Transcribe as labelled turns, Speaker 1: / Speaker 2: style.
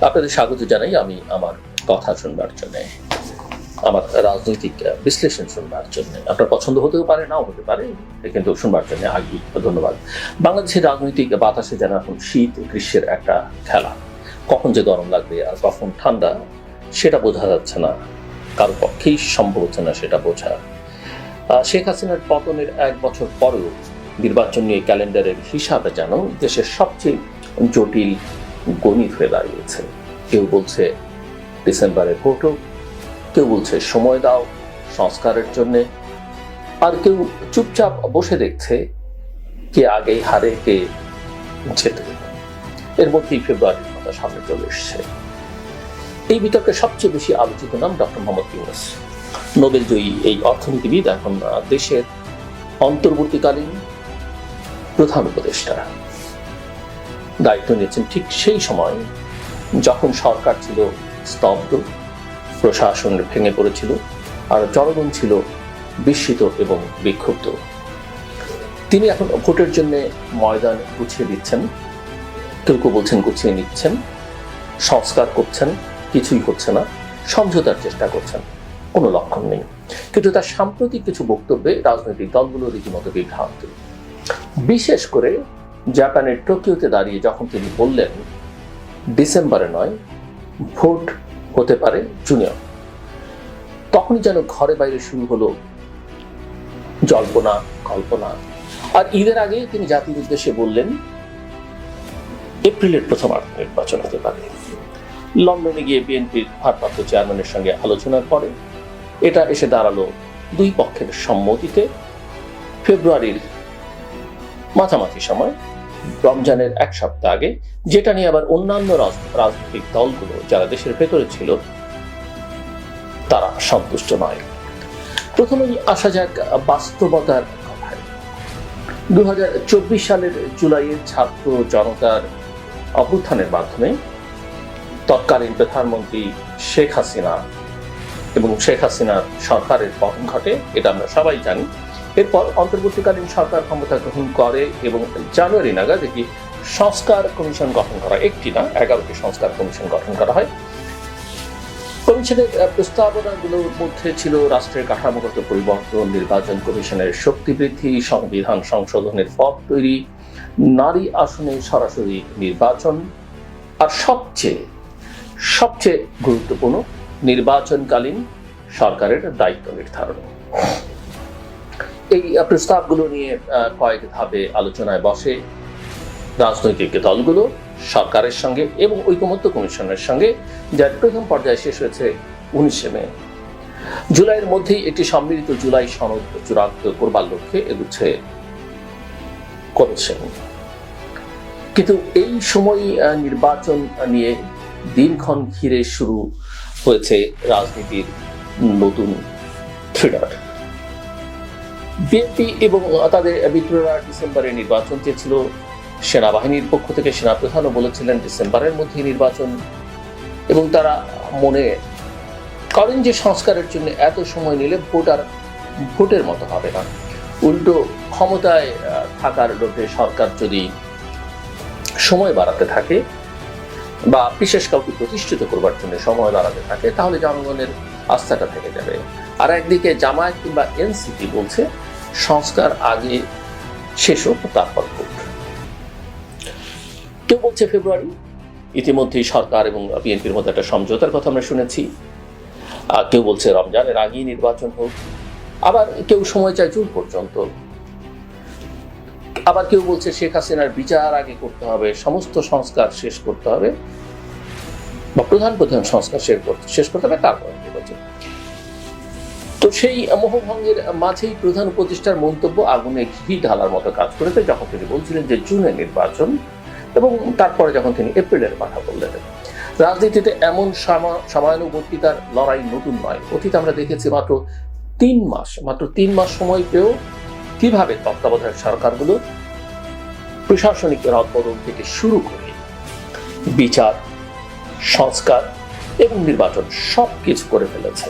Speaker 1: আপনাদের স্বাগত জানাই। আমি আমার কথা শুনবার জন্য, আমার রাজনৈতিক বিশ্লেষণ শুনবার জন্য। আপনার পছন্দ হতেও পারে, নাও হতে পারে, কিন্তু শুনবার জন্য আগে ধন্যবাদ। বাংলাদেশের রাজনৈতিক বাতাসে যেন এখন শীত গ্রীষ্মের একটা খেলা। কখন যে গরম লাগবে আর কখন ঠান্ডা সেটা বোঝা যাচ্ছে না, কারো পক্ষেই সম্ভব হচ্ছে না সেটা বোঝা। শেখ হাসিনার পতনের 1 বছর পরেও নির্বাচন নিয়ে ক্যালেন্ডারের হিসাবে যেন দেশের সবচেয়ে জটিল গণিত হয়ে দাঁড়িয়েছে। কেউ বলছে ডিসেম্বরে ভোট হোক, কেউ বলছে সময় দাও সংস্কারের জন্যে, আর কেউ চুপচাপ বসে দেখছে কে আগে হারে কে জেতে। এর মধ্যেই ফেব্রুয়ারির কথা সামনে চলে এসছে। এই বিতর্কে সবচেয়ে বেশি আলোচিত নাম ডক্টর মোহাম্মদ ইউনূস, নোবেল জয়ী এই অর্থনীতিবিদ এখন দেশের অন্তর্বর্তীকালীন প্রধান উপদেষ্টা। দায়িত্ব নিয়েছেন ঠিক সেই সময় যখন সরকার ছিল স্তব্ধ, প্রশাসন ভেঙে পড়েছিল, আর জনগণ ছিল বিস্মিত এবং বিক্ষুব্ধ। তিনি এখন ভোটের জন্য ময়দান গুছিয়ে দিচ্ছেন, কেউ কেউ বলছেন গুছিয়ে নিচ্ছেন, সংস্কার করছেন, কিছুই হচ্ছে না, সমঝোতার চেষ্টা করছেন, কোনো লক্ষণ নেই। কিন্তু তার সাম্প্রতিক কিছু বক্তব্যে রাজনৈতিক দলগুলো রীতিমতো বিভ্রান্ত। বিশেষ করে জাপানের টোকিওতে দাঁড়িয়ে যখন তিনি বললেন ডিসেম্বরে নয়, ভোট হতে পারে জুনে, তখনই যেন ঘরে বাইরে শুরু হলো জল্পনা কল্পনা। আর ঈদের আগে তিনি জাতির উদ্দেশ্যে বললেন এপ্রিলের প্রথমার্ধে নির্বাচন হতে পারে। লন্ডনে গিয়ে বিএনপির ভারপ্রাপ্ত চেয়ারম্যানের সঙ্গে আলোচনার পরে এটা এসে দাঁড়ালো দুই পক্ষের সম্মতিতে ফেব্রুয়ারির মাঝামাঝি সময়, রমজানের 1 সপ্তাহ আগে, যেটা নিয়ে আবার অন্যান্য রাজনৈতিক দলগুলো যারা দেশের ভেতরে ছিল তারা সন্তুষ্ট নয়। প্রথমেই আসা যাক বাস্তবতার কথায়। 2024 সালের জুলাইয়ের ছাত্র জনতার অভ্যুত্থানের মাধ্যমে তৎকালীন প্রধানমন্ত্রী শেখ হাসিনা এবং শেখ হাসিনার সরকারের পতন ঘটে, এটা আমরা সবাই জানি। এরপর অন্তর্বর্তীকালীন সরকার ক্ষমতা গ্রহণ করে এবং জানুয়ারি নাগাদ একটি সংস্কার কমিশন গঠন করা, একটি না 11টি সংস্কার কমিশন গঠন করা হয়। কমিশনের প্রস্তাবনাগুলোর মধ্যে ছিল রাষ্ট্রের কাঠামোগত পরিবর্তন, নির্বাচন কমিশনের শক্তি বৃদ্ধি, সংবিধান সংশোধনের পথ তৈরি, নারী আসনে সরাসরি নির্বাচন, আর সবচেয়ে গুরুত্বপূর্ণ নির্বাচনকালীন সরকারের দায়িত্ব নির্ধারণ। এই প্রস্তাবগুলো নিয়ে কয়েক ধাপে আলোচনায় বসে রাজনৈতিক দলগুলো সরকারের সঙ্গে এবং ঐকমত্য কমিশনের সঙ্গে, যার প্রথম পর্যায়ে শেষ হয়েছে 19 মে। জুলাইয়ের মধ্যেই একটি সম্মিলিত জুলাই সনদ চূড়ান্ত করবার লক্ষ্যে এগুচ্ছে কমিশন। কিন্তু এই সময় নির্বাচন নিয়ে দিনক্ষণ ঘিরে শুরু হয়েছে রাজনীতির নতুন থ্রিলার। বিএনপি এবং তাদের মিত্ররা ডিসেম্বরে নির্বাচন চেয়েছিল। সেনাবাহিনীর পক্ষ থেকে সেনাপ্রধানও বলেছিলেন ডিসেম্বরের মধ্যে নির্বাচন, এবং তারা মনে করেন যে সংস্কারের জন্য এত সময় নিলে ভোটের মতো হবে না। উল্টো ক্ষমতায় থাকার লোভে সরকার যদি সময় বাড়াতে থাকে বা বিশেষ কাউকে প্রতিষ্ঠিত করবার জন্য সময় বাড়াতে থাকে, তাহলে জনগণের আস্থাটা থেকে যাবে। আর একদিকে জামায়াত কিংবা এনসিপি বলছে সংস্কার আগে শেষ হোক, তারপর ভোট। কেউ বলছে ফেব্রুয়ারি। ইতিমধ্যেই সরকার এবং বিএনপির মধ্যে একটা সমঝোতার কথা আমরা শুনেছি। কেউ বলছে রমজানের আগেই নির্বাচন হোক, আবার কেউ সময় চায় জুন পর্যন্ত, আবার কেউ বলছে শেখ হাসিনার বিচার আগে করতে হবে, সমস্ত সংস্কার শেষ করতে হবে, বা প্রধান সংস্কার শেষ করতে হবে, তারপর নির্বাচন। তো সেই মোহভঙ্গের মাঝেই প্রধান উপদেষ্টার মন্তব্য আগুনে ঘি ঢালার মতো কাজ করেছে যখন তিনি বলছিলেন যে জুনে নির্বাচন, এবং তারপরে যখন তিনি এপ্রিলের কথা বললেন। রাজনীতিতে এমন সময়ানুবর্তিতার লড়াই নতুন নয়। অতীতে আমরা দেখেছি মাত্র 3 মাস সময় পেয়েও কিভাবে তত্ত্বাবধায়ক সরকারগুলো প্রশাসনিক রদবদল থেকে শুরু করে বিচার, সংস্কার এবং নির্বাচন সবকিছু করে ফেলেছে।